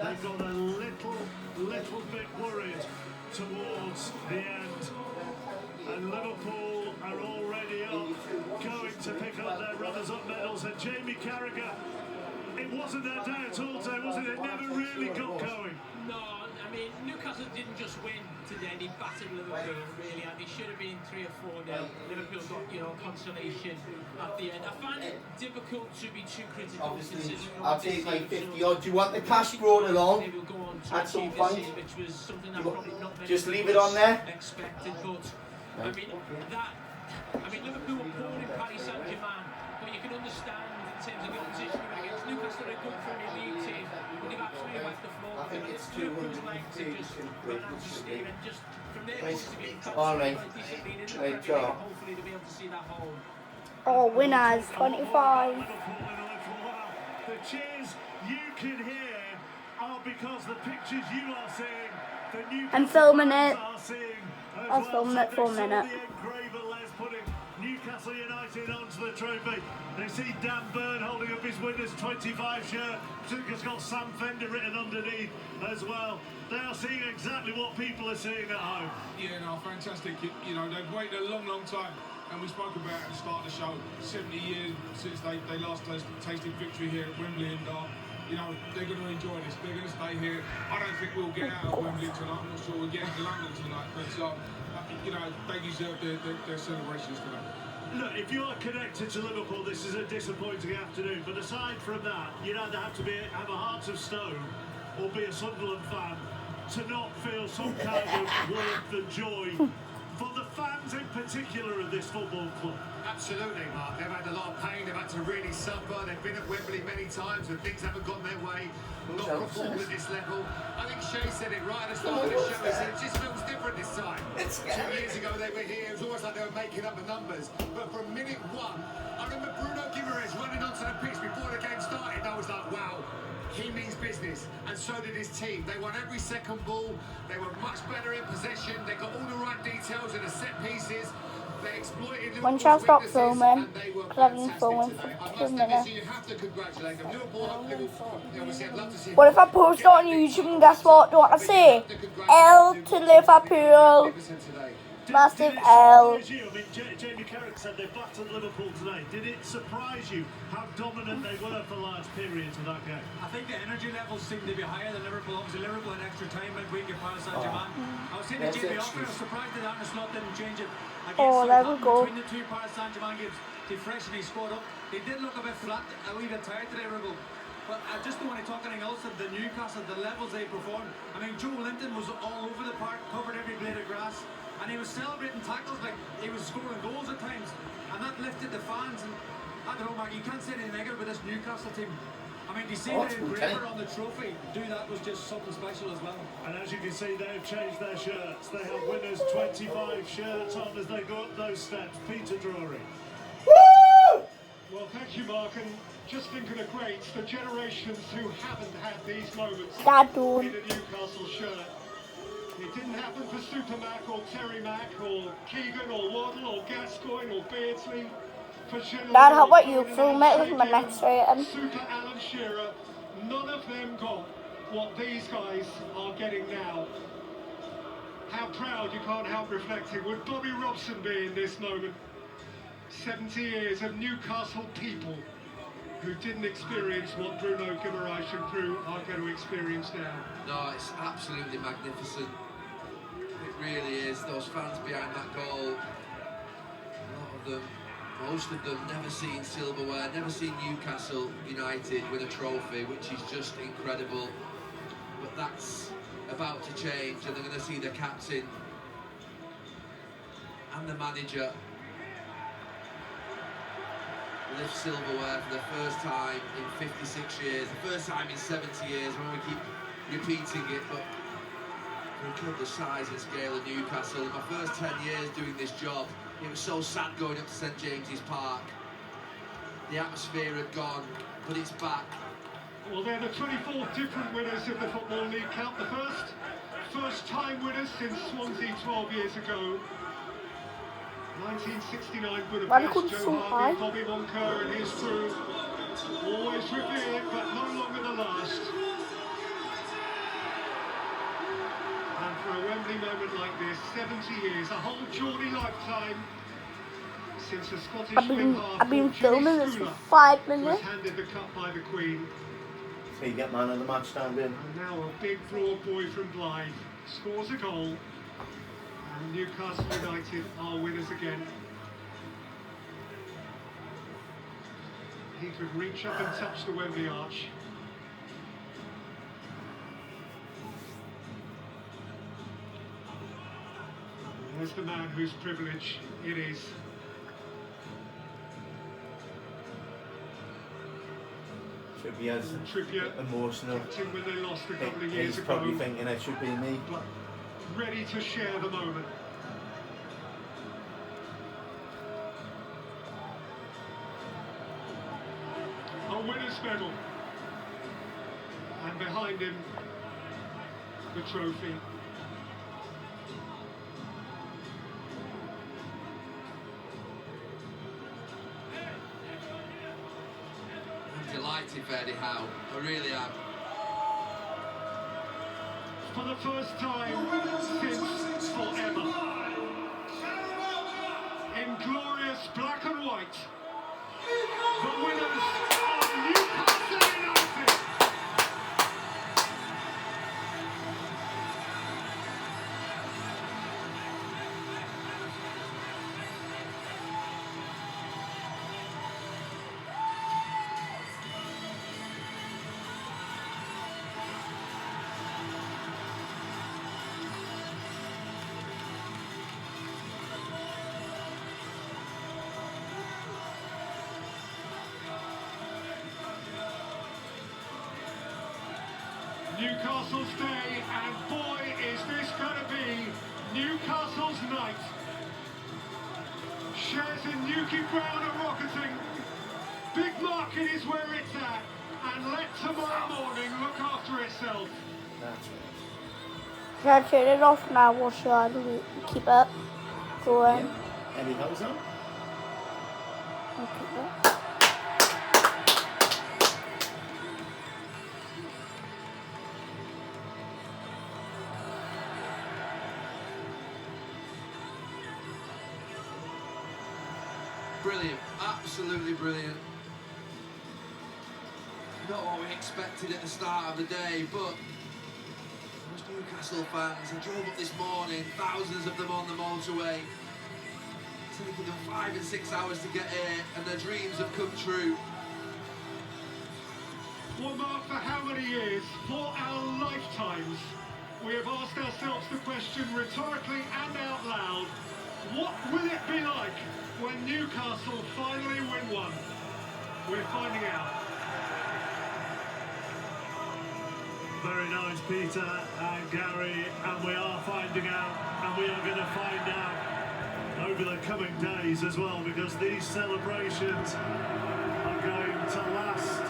they got a little bit worried towards the end. And Liverpool are already up, going to pick up their runners-up medals. And Jamie Carragher, it wasn't their day at all today, was it? It never really got going. No, I mean, Newcastle didn't just win today, they battered Liverpool, really, and they should have been 3 or 4 nil. Liverpool got, consolation at the end. I find it difficult to be too critical. Obviously, I'll take like 50 odd. Do you want the cash brought along at some point? Which was something that probably not many just leave it on there. Expected, but I mean, Liverpool were poor in Paris Saint-Germain, but you can understand in terms of the opposition we went against. Newcastle are a good Premier League team, but they've absolutely wiped the floor. I think it's Liverpool's legs have just run out of steam, and just from their point of view, all right. discipline in the Premier League, hopefully they'll be able to see that home. Oh, winners, 25. The cheers you can hear are because the pictures you are seeing, the Newcastle I'm filming it. are seeing as I was well. filming it for a minute. The engraver Les putting Newcastle United onto the trophy. They see Dan Burn holding up his winners 25 shirt. It's got Sam Fender written underneath as well. They are seeing exactly what people are seeing at home. Yeah, no, fantastic. They've waited a long time. And we spoke about at the start of the show, 70 years since they last tasted victory here at Wembley, and they're going to enjoy this. They're going to stay here. I don't think we'll get out of Wembley tonight. I'm not sure we'll get into London tonight, but they deserve their celebrations tonight. Look, if you are connected to Liverpool, this is a disappointing afternoon. But aside from that, you'd either have to have a heart of stone or be a Sunderland fan to not feel some kind of warmth and joy for the fans in particular of this football club. Absolutely, Mark. They've had a lot of pain. They've had to really suffer. They've been at Wembley many times and things haven't gone their way. Not performed at this level. I think Shay said it right at the start of the show. He said it just feels different this time. 2 years ago they were here. It was almost like they were making up the numbers. But from minute one, I remember Bruno Guimaraes running onto the pitch before the game started. I was like, wow. He means business, and so did his team. They won every second ball. They were much better in possession. They got all the right details in the set pieces. They exploited When shall I stop weaknesses, filming? and they were Because I've been fantastic filming today. for I 2 must admit, minutes. so you have to congratulate them. Liverpool, obviously, I'd love to see. What if I post it on YouTube and guess what? Do you want to say? L to Liverpool. Massive L. I mean, Jamie Carragher said they battered Liverpool today. Did it surprise you how dominant they were for large periods of that game? I think the energy levels seem to be higher than Liverpool. Obviously, Liverpool had extra time midweek at Paris Saint-Germain. I was saying to Jamie Oxford, I was surprised that Arne Slot didn't change it against there we go. between the two Paris Saint-Germain games. They freshened his squad up. They did look a bit flat, a wee bit tired today, Liverpool. But I just don't want to talk anything else of the Newcastle, the levels they performed. I mean, Joe Linton was all over the park, covered every blade of grass. And he was celebrating tackles like he was scoring goals at times. And that lifted the fans. And I don't know, Mark, you can't say anything negative about this Newcastle team. I mean, to see the engraver on the trophy do that was just something special as well. And as you can see, they've changed their shirts. They have winners 25 shirts on as they go up those steps. Peter Drury. Woo! Well, thank you, Mark. And just thinking of greats, the generations who haven't had these moments in a Newcastle shirt. It didn't happen for Supermac or Terry Mack or Keegan or Waddle or Gascoigne or Beardsley. Dad, how about you film it with my next rating? Super Alan Shearer, none of them got what these guys are getting now. How proud, you can't help reflecting, would Bobby Robson be in this moment? 70 years of Newcastle people who didn't experience what Bruno Guimaraes and crew are going to experience now. No, it's absolutely magnificent. It really is. Those fans behind that goal, a lot of them, most of them, never seen silverware, never seen Newcastle United win a trophy, which is just incredible. But that's about to change, and they're going to see the captain and the manager lift silverware for the first time in 56 years, the first time in 70 years, when we keep repeating it, but for a club the size and scale of Newcastle, in my first 10 years doing this job, it was so sad going up to St James's Park. The atmosphere had gone, but it's back. Well, they're the 24 different winners of the Football League Cup, the first time winners since Swansea 12 years ago. 1969 Budapest, Joe Harvey, Bobby Moncur and his crew, always revered but no longer the last. moment like this, 70 years, a whole Geordie lifetime since the Scottish I've been filming this for Jimmy 5 was minutes. handed the cup by the Queen. So you get man of the match standing. And now a big broad boy from Blythe scores a goal, and Newcastle United are winners again. He could reach up and touch the Wembley arch. There's the man whose privilege it is. Trippier's Trippier emotional. kept him when they lost a couple of years He's ago, probably thinking it should be me. but ready to share the moment. A winner's medal, and behind him, the trophy. I'm delighted for Eddie Howe. I really am. For the first time since forever. In glorious black and white, the winners are Newcastle United. Newcastle's day, and boy, is this going to be Newcastle's night. Shares in Newquay Brown are rocketing. Big Market is where it's at, and let tomorrow morning look after itself. Should I turn it off now or should I keep it going? Eddie Howe's on? I'll keep it. Brilliant, absolutely brilliant. Not what we expected at the start of the day, but as Newcastle fans, I drove up this morning, thousands of them on the motorway, taking them 5 and 6 hours to get here, and their dreams have come true. Well, Mark, for how many years, for our lifetimes, we have asked ourselves the question rhetorically and out loud, what will it be like when Newcastle finally win one? We're finding out. Very nice, Peter and Gary, and we are finding out, and we are going to find out over the coming days as well, because these celebrations are going to last